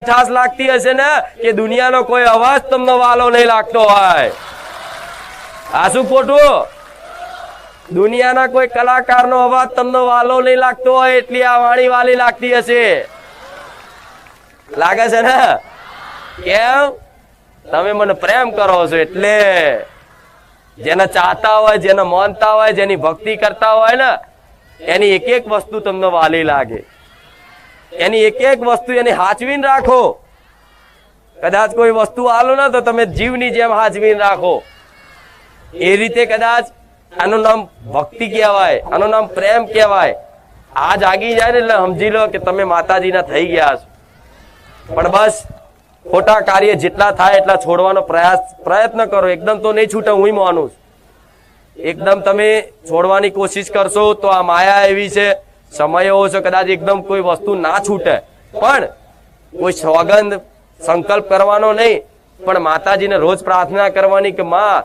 મીઠાશ લાગતી હશે ને કે દુનિયાનો કોઈ અવાજ તમને વાલો નહીં લાગતો હોય. આ શું ખોટું? દુનિયાના કોઈ કલાકારનો અવાજ તમને વાલો નહીં લાગતો હોય એટલી આ વાણી વાલી લાગતી હશે. લાગે છે ને? કેમ? તમે મને પ્રેમ કરો છો એટલે. જેને ચાહતા હોય, જેને માનતા હોય, જેની ભક્તિ કરતા હોય ને, એની એક એક વસ્તુ તમને વાલી લાગે. એની એક એક વસ્તુ એની હાચવીને રાખો. કદાચ કોઈ વસ્તુ આલો ને તો તમે જીવની જેમ હાચવીને રાખો. એ રીતે કદાચ આનું નામ ભક્તિ કહેવાય, આનું નામ પ્રેમ કહેવાય. આ જાગી જાય ને એટલે સમજી લો કે તમે માતાજીના થઈ ગયા છો. પણ બસ ખોટા કાર્ય જેટલા થાય એટલા છોડવાનો પ્રયત્ન કરો. એકદમ તો નહીં છૂટે, હું માનું છું. એકદમ તમે છોડવાની કોશિશ કરશો તો આ માયા એવી છે, સમય એવો છે, કદાચ એકદમ કોઈ વસ્તુ ના છૂટે. પણ કોઈ સોગંદ સંકલ્પ કરવાનો નહીં, પણ માતાજીને રોજ પ્રાર્થના કરવાની કે માં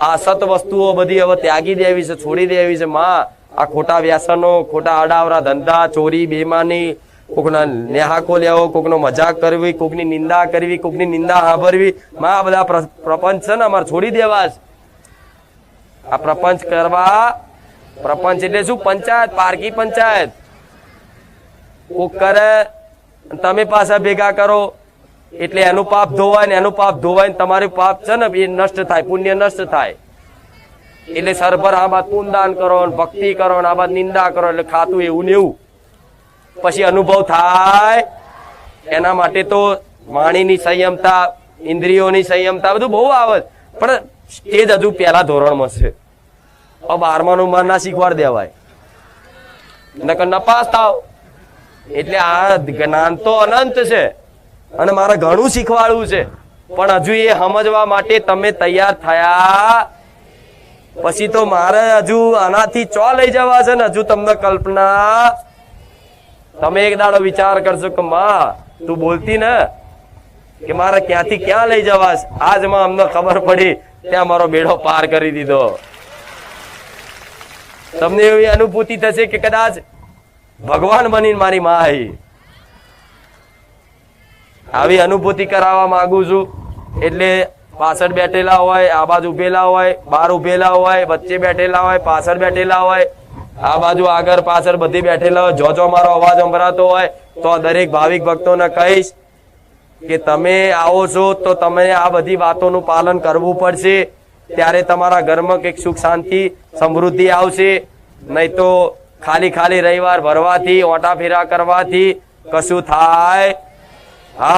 આ સત વસ્તુઓ બધી હવે ત્યાગી દેવી છે, છોડી દેવી છે. માં આ ખોટા વ્યસનો, ખોટા આડાવરા ધંધા, ચોરી, બેમાની, કોકના નેહાકો લેવો, કોકનો મજાક કરવી, કોકની નિંદા કરવી, કોકની નિંદા સાંભળવી, માં આ બધા પ્રપંચ છે ને અમારે છોડી દેવા છે. આ પ્રપંચ કરવા, પ્રપંચ એટલે શું? પંચાયત, પારકી પંચાયત. કોક કરે તમે પાછા ભેગા કરો એટલે એનું પાપ ધોવાય ને એનું પાપ ધોવાય ને તમારું પાપ છે ને એ નષ્ટ થાય, પુણ્ય નષ્ટ થાય. એટલે સરભર આ બાદ પુણદાન કરો, ભક્તિ કરો, આ બાદ નિંદા કરો, એટલે ખાતું એવું ને એવું. પછી અનુભવ થાય. એના માટે તો વાણીની સંયમતા, ઇન્દ્રિયોની સંયમતા બધું બહુ આવે, પણ સ્ટેજ હજુ પહેલા ધોરણમાં છે. 12માનું માં ના શીખવાડ દેવાય, નકર નપાસ થાવ. એટલે આ જ્ઞાન તો અનંત છે અને મારે ઘણું શીખવાડવું છે, પણ હજુ એ સમજવા માટે તમે તૈયાર થયા પછી તો મારે હજુ આનાથી ચો લઈ જવા છે ને. હજુ તમને કલ્પના, તમે એક દાડો વિચાર કરશો કે માં તું બોલતી ને કે મારે ક્યાંથી ક્યાં લઈ જવા. આજમાં અમને ખબર પડી, ત્યાં મારો બેડો પાર કરી દીધો. તમને એવી અનુભૂતિ થશે કે કદાચ ભગવાન બનીને મારી માં આવી. આવી અનુભૂતિ કરાવવા માંગુ છું. એટલે પાછળ બેઠેલા હોય, આ બાજુ ઉભેલા હોય, બહાર ઉભેલા હોય, વચ્ચે બેઠેલા હોય, પાછળ બેઠેલા હોય, આ બાજુ આગળ પાછળ બધી બેઠેલા હોય, જો મારો અવાજ સંભળાતો હોય તો દરેક ભાવિક ભક્તોને કહીશ કે તમે આવો છો તો તમે આ બધી વાતોનું પાલન કરવું પડશે. ત્યારે તમારા ઘરમાં કંઈક સુખ શાંતિ સમૃદ્ધિ આવશે. નહીં તો ખાલી ખાલી રવિવાર ભરવાથી, ઓટા ફેરા કરવાથી કશું થાય. હા.